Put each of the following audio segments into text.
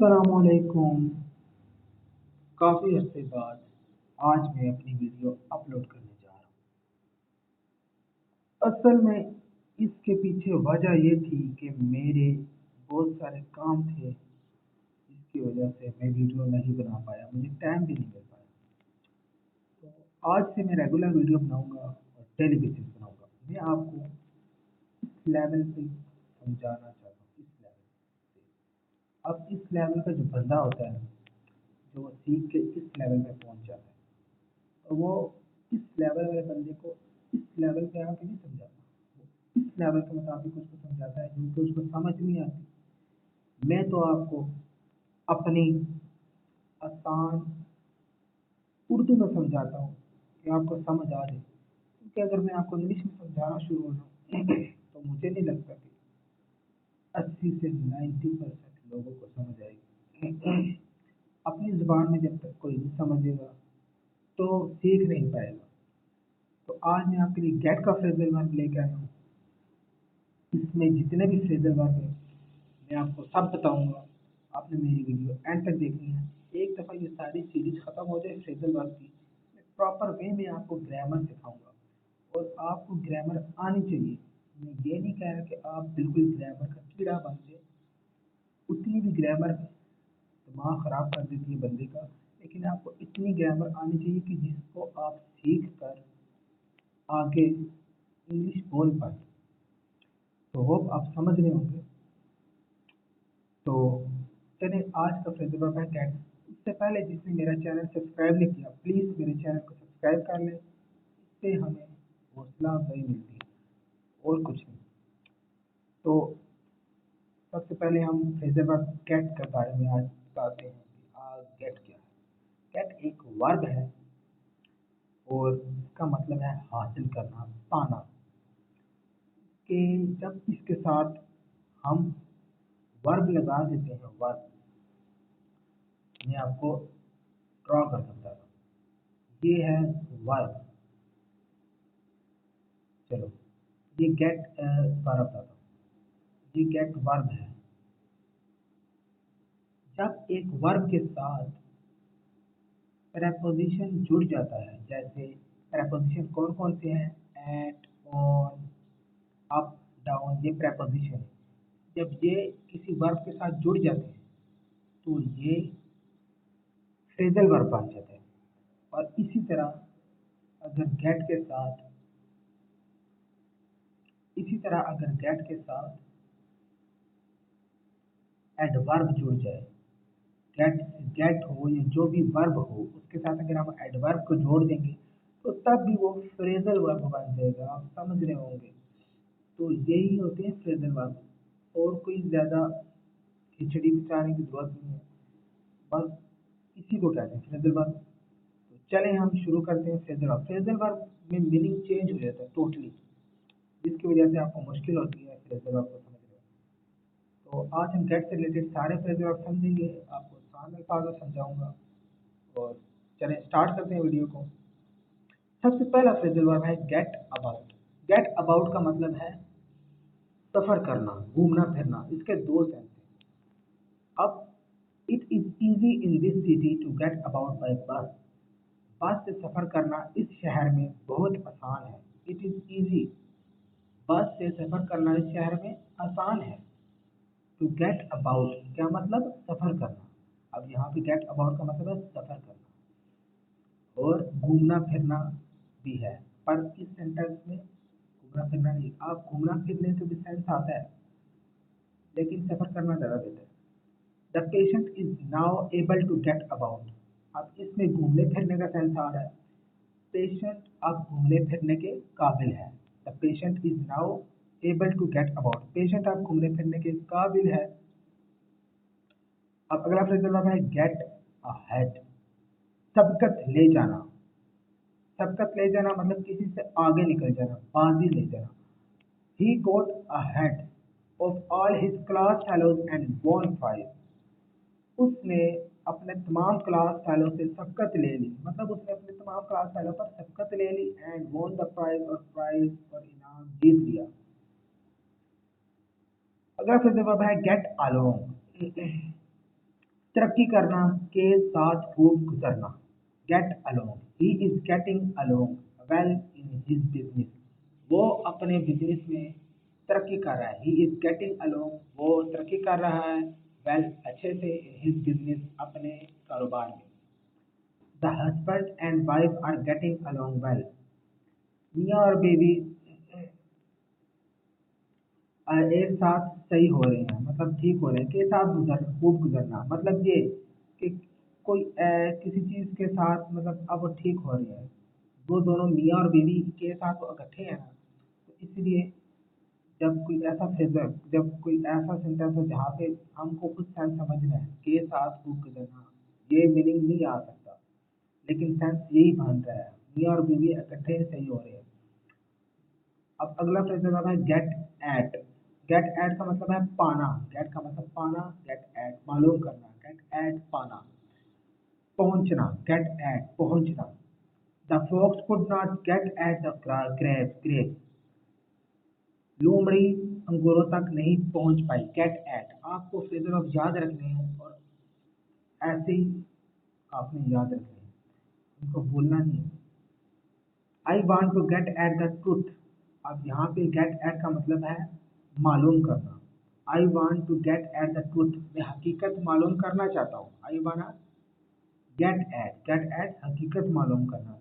अस्सलामुअलैकुम। काफ़ी अरसे बाद आज मैं अपनी वीडियो अपलोड करने जा रहा हूँ। असल में इसके पीछे वजह ये थी कि मेरे बहुत सारे काम थे जिसकी वजह से मैं वीडियो नहीं बना पाया, मुझे टाइम भी नहीं मिल पाया। तो आज से मैं रेगुलर वीडियो बनाऊंगा और डेली बेसिस बनाऊंगा। मैं आपको इस लेवल पे समझाना चाहता हूँ, इस लेवल पे। अब इस लेवल का जो बंदा होता है, जो वो सीख के इस लेवल पे पहुंच जाता है, तो वो इस लेवल वाले बंदे को इस लेवल पे आके नहीं समझाता, वो इस लेवल के मुताबिक उसको समझाता है क्योंकि उसको समझ नहीं आती। मैं तो आपको अपनी आसान उर्दू में समझाता हूँ कि आपको समझ आ जाए, क्योंकि अगर मैं आपको इंग्लिश में समझाना शुरू हो जाऊँ तो मुझे नहीं लगता कि 80 से 90% लोगों को समझ आएगी। अपनी ज़ुबान में जब तक कोई नहीं समझेगा तो सीख नहीं पाएगा। तो आज मैं आपके लिए गेट का फ्रेजल वर्ब लेकर आया हूँ। इसमें जितने भी फ्रेजल वर्ब हैं मैं आपको सब बताऊंगा। आपने मेरी वीडियो एंड तक देखनी है। एक दफ़ा ये सारी सीरीज ख़त्म हो जाए फ्रेजल वर्ब की, प्रॉपर वे में आपको ग्रामर सिखाऊंगा और आपको ग्रामर आनी चाहिए। मैं ये नहीं कह रहा कि आप बिल्कुल ग्रामर का कीड़ा बन जाए, उतनी भी ग्रामर दिमाग ख़राब कर देती है बंदे का, लेकिन आपको इतनी ग्रामर आनी चाहिए कि जिसको आप सीख कर आगे इंग्लिश बोल पाए। तो होप आप समझ रहे होंगे। तो चलिए आज का फ्रेजल वर्ब है गेट। इससे पहले जिसने मेरा चैनल सब्सक्राइब नहीं किया, प्लीज़ मेरे चैनल को सब्सक्राइब कर लें। इससे हमें हौसला अफजाई मिलती है और कुछ नहीं। तो सबसे पहले हम फ्रेजल वर्ब गेट के बारे में आज बताते हैं कि आज गेट क्या है। गेट एक वर्ब है और इसका मतलब है हासिल करना, पाना। कि जब इसके साथ हम वर्ब लगा देते हैं, वर्ब मैं आपको ड्रॉ कर सकता था, ये है वर्ब। चलो ये गेट सारा बताता हूँ। ये गेट वर्ब है। जब एक वर्ब के साथ प्रेपोजिशन जुड़ जाता है, जैसे प्रेपोजिशन कौन कौन से हैं, एट, ऑन, अप, डाउन, ये प्रेपोजिशन है। जब ये किसी वर्ब के साथ जुड़ जाते हैं तो ये फ्रेजल वर्ब बन जाते हैं। और इसी तरह अगर गेट के साथ इसी तरह अगर गेट के साथ एडवर्ब जुड़ जाए, गेट गेट हो या जो भी वर्ब हो उसके साथ अगर हम एडवर्ब को जोड़ देंगे तो तब भी वो फ्रेजल वर्ब बन जाएगा। आप समझ रहे होंगे। तो यही होते हैं फ्रेजल वर्ब और कोई ज़्यादा खिचड़ी पिचाने की जरूरत नहीं है, बस इसी को कहते हैं फ्रेजल वर्ब। तो चलें हम शुरू करते हैं फ्रेजल वर्ब। फ्रेजल वर्ब में मीनिंग चेंज हो जाता है टोटली, जिसकी वजह से आपको मुश्किल होती है फ्रेजल वर्ब को समझने में। तो आज हम गेट से रिलेटेड सारे फ्रेजल वर्ब समझेंगे, आपको आसान अल्फाज में समझाऊंगा। और चलें स्टार्ट करते हैं वीडियो को। सबसे पहला फ्रेजल वर्ब है गेट अबाउट। गेट अबाउट का मतलब है सफ़र करना, घूमना फिरना। इसके दो सेंस हैं। अब it is easy in this city to get about by bus. Bus से सफ़र करना इस शहर में बहुत आसान है। इट इज़ ईजी, बस से सफ़र करना इस शहर में आसान है। टू गेट अबाउट क्या मतलब, सफ़र करना। अब यहाँ पे गेट अबाउट का मतलब है सफ़र करना और घूमना फिरना भी है, पर इस सेंटेंस में घूमना फिरना नहीं। आप घूमना फिरने से भी सेंस आता है, लेकिन सफ़र करना ज़्यादा बेहतर है। The patient is now able to get about. अब इसमें घूमने फिरने का सेंस आ रहा है। पेशेंट अब घूमने फिरने के काबिल है। The patient is now able to get about. Patient अब घूमने फिरने के काबिल है। अब अगला फ्रेजल वर्ब है गेट अहेड। सबकत ले जाना। सबकत ले जाना मतलब किसी से आगे निकल जाना, बाजी ले जाना। He got ahead of all his class fellows and won prize. उसने अपने तमाम क्लास फेलो से सबकत ले ली, मतलब उसने अपने तमाम क्लास फेलो पर सबकत ले ली। एंड वॉन द प्राइज, और प्राइज और इनाम जीत लिया। अगला फिर जवाब है गेट अलोंग। तरक्की करना, के साथ खूब गुजरना। Get along, he is getting along well in his business, वो अपने बिजनेस में तरक्की कर रहा है। ही इज गेटिंग अलोंग, वो तरक्की कर रहा है वेल अच्छे से इन हिज बिजनेस, अपने कारोबार में। The husband and wife are getting along well, मियाँ और बीवी एक साथ सही हो रहे हैं, मतलब ठीक हो रहे हैं। के साथ खूब गुजरना मतलब ये कि कोई किसी चीज़ के साथ मतलब अब वो ठीक हो रही है, वो दोनों मियाँ और बीवी के साथ वो इकट्ठे हैं ना, तो इसलिए जब कोई ऐसा सेंटेंस हो जहाँ पे हमको कुछ सेंस समझना है, के साथ खूब गुजरना, ये मीनिंग नहीं आ सकता, लेकिन सेंस यही बन रहा है, मियाँ और बीवी इकट्ठे सही हो रहे हैं। अब अगला फ्रेज है गेट एट। गेट एट का मतलब है पाना, गेट का मतलब पाना, गेट एट मालूम करना, गेट एट पाना। पहुंचना, गेट एट पहुंचना। The fox could not get at the grapes, लोमड़ी अंगूरों तक नहीं पहुंच पाई। गेट एट, आपको फ्रेजल ऑफ याद रखने हैं और ऐसे ही आपने याद रखने हैं, उनको बोलना नहीं है। I want to get at the truth, अब यहाँ पे गेट एट का मतलब है मालूम करना। I want to get at the truth, मैं हकीकत मालूम करना चाहता हूँ। आई वाना गेट एट हकीकत मालूम करना,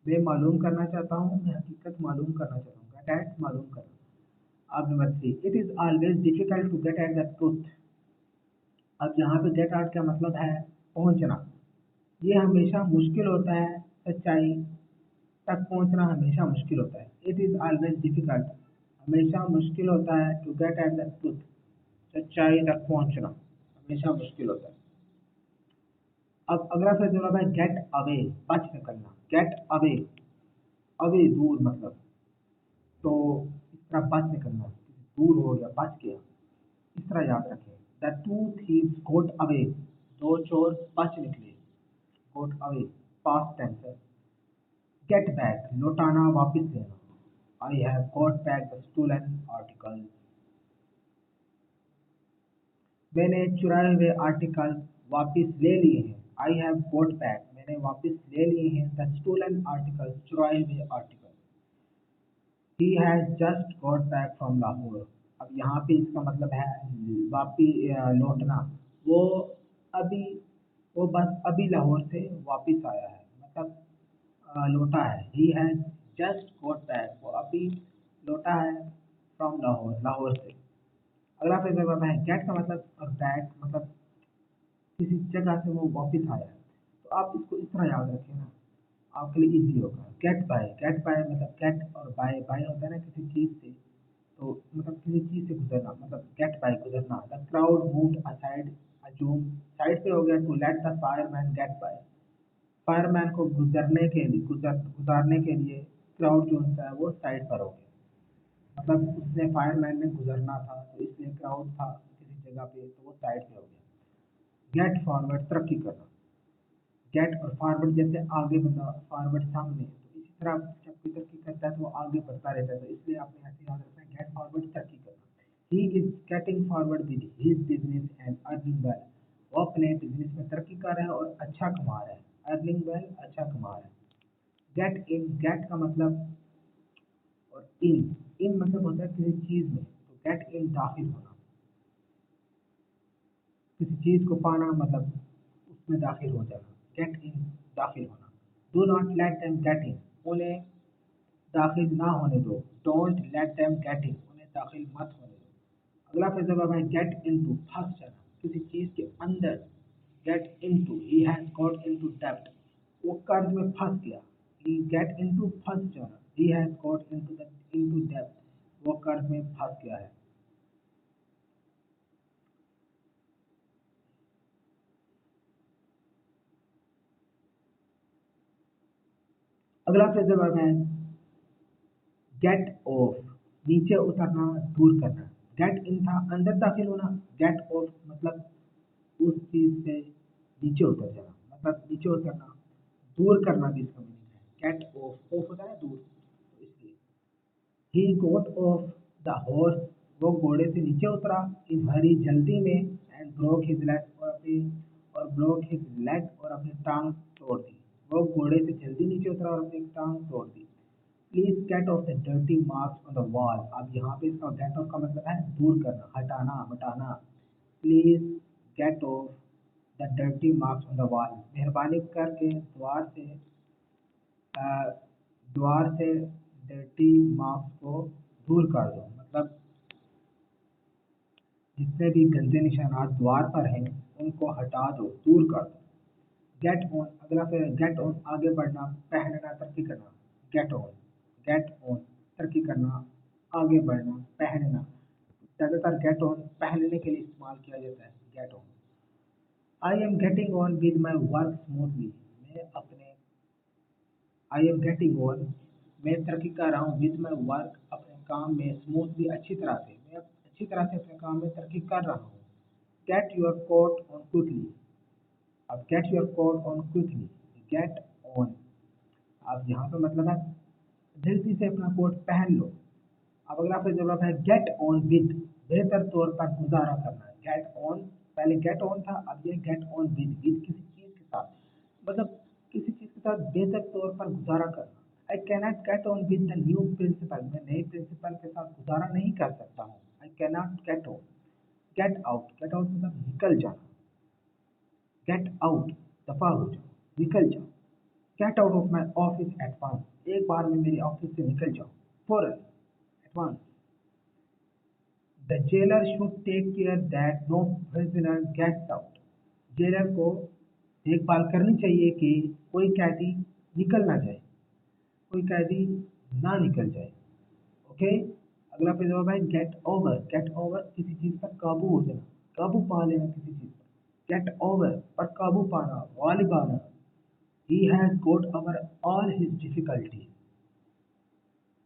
मैं मालूम करना चाहता हूँ, मैं हकीकत मालूम करना चाहता हूँ, गेट एट मालूम करना। अब number 3, it is always difficult to get at the truth. अब यहाँ पे गेट एट का मतलब है पहुँचना, ये हमेशा मुश्किल होता है, सच्चाई तक पहुंचना हमेशा मुश्किल होता है। इट इज़ ऑलवेज डिफिकल्ट, हमेशा मुश्किल होता है, to get at the truth, सच्चाई तक पहुंचना हमेशा मुश्किल होता है। अब अगला फ्रेज होगा भाई गेट अवे, बच निकलना। गेट अवे, अवे दूर मतलब, तो इस तरह बच निकलना, दूर हो गया, बच गया, इस तरह याद रखें। The two thieves got away, दो चोर बच निकले, गोट अवे पास्ट टेंस है। गेट बैक, लौटाना, वापस लेना। I have got back the stolen article, मैंने चुराए हुए आर्टिकल वापस ले लिए हैं। आई हैव गॉट बैक, मैंने वापस ले लिए हैं द स्टोलन आर्टिकल, चुराए हुए article. He has just got back from Lahore, अब यहाँ पे इसका मतलब है वापिस लौटना, वो अभी वो बस अभी लाहौर से वापस आया है, मतलब लौटा है। He has just got back, वो अभी लौटा है फ्रॉम लाहौर, लाहौर से। अगला फिर वर्ब है गेट का मतलब, और बैक मतलब किसी जगह से वो वापस आया है, तो आप इसको इस तरह याद रखें ना, आपके लिए इजी होगा। गेट बाय मतलब गेट और बाय, बाय होता है ना किसी चीज़ से, तो मतलब किसी चीज़ से गुजरना, मतलब गेट बाय गुजरना। द क्राउड मूव्ड असाइड, अजूम साइड पे हो गया, to let the fireman get by, fireman को गुजरने के लिए गुजारने के लिए क्राउड जो होता है वो साइड पर हो गया, मतलब उसने फायरमैन ने गुजरना था, तो इसलिए क्राउड था किसी जगह पे, तो वो साइड पे हो गया। गेट फॉरवर्ड तरक्की करना, गेट और फॉरवर्ड जैसे आगे बढ़ना, फॉरवर्ड सामने, तो इसी तरह जब कोई तरक्की करता है तो वो आगे बढ़ता रहता है, तो इसलिए आपने ऐसे याद रखना है गेट फॉरवर्ड तरक्की करना। He is getting forward with his business and earning well, वो अपने बिजनेस में तरक्की कर रहा है और अच्छा कमा रहा है, अर्निंग वेल अच्छा कमा रहा है। गेट इन, गेट का मतलब और इन मतलब होता है किसी चीज़ में, तो गेट इन दाखिल होना, किसी चीज़ को पाना मतलब उसमें दाखिल हो जाना, गेट इन दाखिल होना। Do not let them get in, उन्हें दाखिल ना होने दो। Don't let them get in, उन्हें दाखिल मत होने दो। अगला फ्रेज है गेट इनटू, फंस जाना, किसी चीज़ के अंदर। Get into, he has got into डेब्ट, वो कर्ज में फंस गया। ही गेट इनटू फंस जाना, ही हैज गॉट इनटू डेब्ट, वो कर्ज में फंस गया है। अगला फ्रेज है गेट ऑफ, नीचे उतरना, दूर करना। गेट इन था अंदर दाखिल होना, गेट ऑफ मतलब उस चीज से नीचे उतर जाना, मतलब नीचे उतरना, दूर करना भी इसका मीनिंग है। गेट ऑफ, ऑफ होता है दूर, तो इसलिए ही गोट ऑफ द हॉर्स, वो घोड़े से नीचे उतरा, इन हरी जल्दी में, and and broke his leg और अपनी टांग तोड़ दी। वो घोड़े से जल्दी नीचे उतरा और अपनी टांग तोड़ दी। Please get off the dirty marks on the wall. अब यहाँ पे इसका गेट ऑफ का मतलब है दूर करना, हटाना, मिटाना। Please get off the dirty marks on the wall. मेहरबानी करके अ, द्वार से डर्टी मार्क्स को दूर कर दो। मतलब जितने भी गंदे निशानात द्वार पर हैं उनको हटा दो, दूर कर दो। गेट ऑन, अगला फिर गेट ऑन आगे बढ़ना, पहनना, तरक्की करना। गेट ऑन, गेट ऑन तरक्की करना, आगे बढ़ना, पहनना। ज़्यादातर गेट ऑन पहनने के लिए इस्तेमाल किया जाता है। Get on. I am getting on with my work smoothly. मैं अपने आई एम गेटिंग ऑन, मैं तरक्की कर रहा हूँ विद माई वर्क, अपने काम में, स्मूथली अच्छी तरह से, मैं अच्छी तरह से अपने काम में तरक्की कर रहा हूँ। Get your coat on quickly. अब get your coat on quickly, get on, अब यहाँ पे मतलब है जल्दी से अपना कोट पहन लो। अब अगला फिर जवाब है गेट ऑन विद, बेहतर तौर पर गुजारा करना। गेट ऑन, पहले गेट ऑन था, अब ये गेट ऑन विद किसी चीज़ के साथ, मतलब किसी चीज़ के साथ बेहतर तौर पर गुजारा करना। I cannot get on with the new principal. मैं नए प्रिंसिपल के साथ गुजारा नहीं कर सकता हूँ। आई cannot get on. Get out, get out मतलब निकल जाना। गेट आउट दफा हो जाओ, निकल जाओ। Get out of my office at once, एक बार में मेरे ऑफिस से निकल जाओ, फौरन, at once. The jailer should take care that no prisoner gets out. जेलर को देखभाल करनी चाहिए कि कोई कैदी निकल ना जाए, कोई कैदी ना निकल जाए। ओके, अगला फिर जवाब है गेट ओवर। गेट ओवर किसी चीज़ पर काबू हो जाना, काबू पा लेना किसी चीज़ पर। गेट ओवर पर काबू पाना, गालिब आना। He has got over all his difficulty.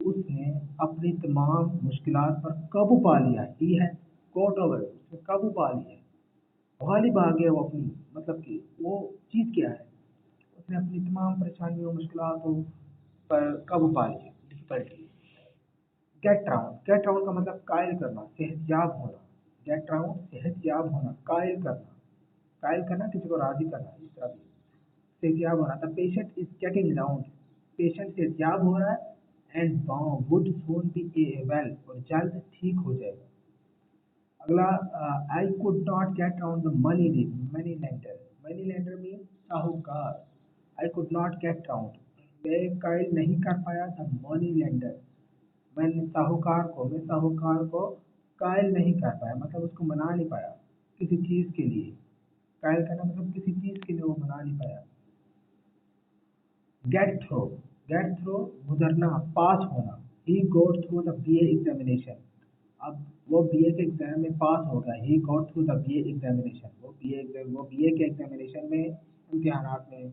उसने अपनी तमाम मुश्किलात पर काबू पा लिया। ही है गोट ओवर, उसने काबू पा लिया। गालिब आ गया वो अपनी, मतलब कि वो चीज़ क्या है, उसने अपनी तमाम परेशानियों मुश्किलातों पर काबू पा लिया, difficulty. Get round, get round का मतलब कायल करना, सेहतयाब होना। गेट राउंड सेहतयाब होना, कायल करना, कायल करना किसी को राजी करना, इस तरह भी सेहतयाब होना था। Patient is getting round, patient सेहतयाब हो रहा है। And would soon be well, और जल्द ठीक हो जाएगा। अगला, I could not get round the money lender. Money lender mean साहूकार। I could not get round, मैं कायल नहीं कर पाया था मनी लेंडर, मैं साहूकार को कायल नहीं कर पाया, मतलब उसको मना नहीं पाया किसी चीज़ के लिए। कायल करना मतलब किसी चीज़ के लिए वो मना नहीं पाया। गेट थ्रो, गेट थ्रो गुजरना, पास होना। ही गोट थ्रू द बीए एग्जामिनेशन। अब वो बीए के एग्जाम में पास हो गया। ही गोट थ्रू द बीए एग्जामिनेशन, वो बीए के एग्जामिनेशन में, इम्तिहानात में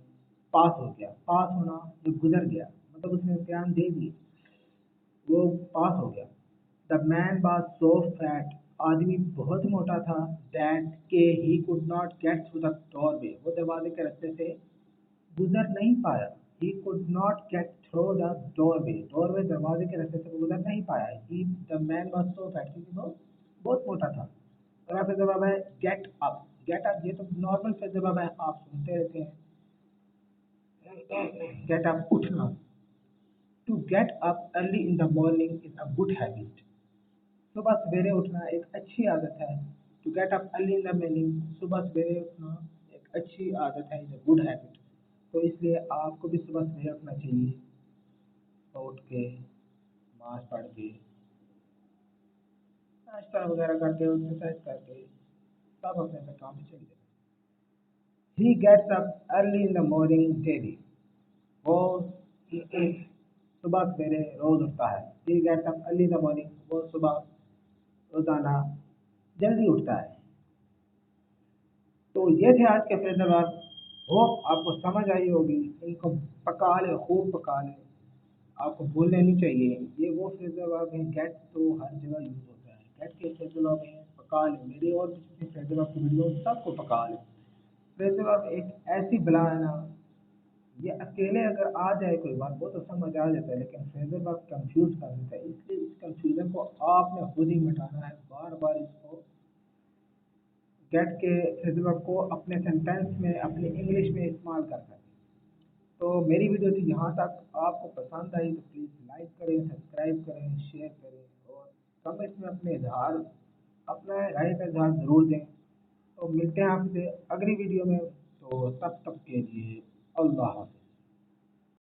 पास हो गया। पास होना जो गुजर गया, मतलब उसने इम्तिहान दे दिए, वो पास हो गया। The man was so fat, आदमी बहुत मोटा था। दैट के he could not get through the doorway, वो दरवाजे के रास्ते से गुजर नहीं पाया। He could not get through the doorway, doorway दरवाजे के रास्ते से वो गुजर नहीं पाया। He the man was so fat, क्योंकि वो बहुत मोटा था। अगला फिर जवाब है गेट अप। गेट अप ये तो नॉर्मल फिर जवाब है, आप सुनते रहते हैं। गेट अप उठना। To get up early in the morning is a good habit. सुबह सवेरे उठना एक अच्छी आदत है। To get up early in the morning, सुबह सवेरे उठना एक अच्छी आदत है, इज अ गुड हैबिट। तो इसलिए आपको भी सुबह सवेरे उठना चाहिए। तो उठ के नमाज पढ़ के, नाश्ता वगैरह करके, एक्सरसाइज करके सब अपने अपने काम पे चले जाए। He gets up early in the morning daily, वो सुबह सवेरे रोज उठता है। He gets up early in the morning, वो सुबह रोजाना जल्दी उठता है। तो ये थे आज के फ्रेजर वर्ब। होप आपको समझ आई होगी। इनको पका ले, खूब पका ले, आपको भूल लेनी चाहिए। ये वो फ्रेजर वर्ब है, गेट तो हर जगह यूज होता है। गेट के फ्रेजर वर्ब है पका ले, मेरी और भी किसी फ्रेजर वर्ब की वीडियो सबको पका ले। फ्रेजर वर्ब एक ऐसी बला है ना, ये अकेले अगर आ जाए कोई बात वो तो समझ आ जाता है, लेकिन फ्रेजर वर्ब कंफ्यूज कर देता है। इसलिए इस कंफ्यूजन को आपने खुद ही मिटाना है। बार बार इसको गेट के फ्रेजल वर्ब को अपने सेंटेंस में अपनी इंग्लिश में इस्तेमाल कर सकें। तो मेरी वीडियो थी यहाँ तक, आपको पसंद आई तो प्लीज़ लाइक करें, सब्सक्राइब करें, शेयर करें और कमेंट्स में अपना राय का इजहार ज़रूर दें। तो मिलते हैं आपसे अगली वीडियो में, तो तब तक के लिए अल्लाह हाफ़िज़।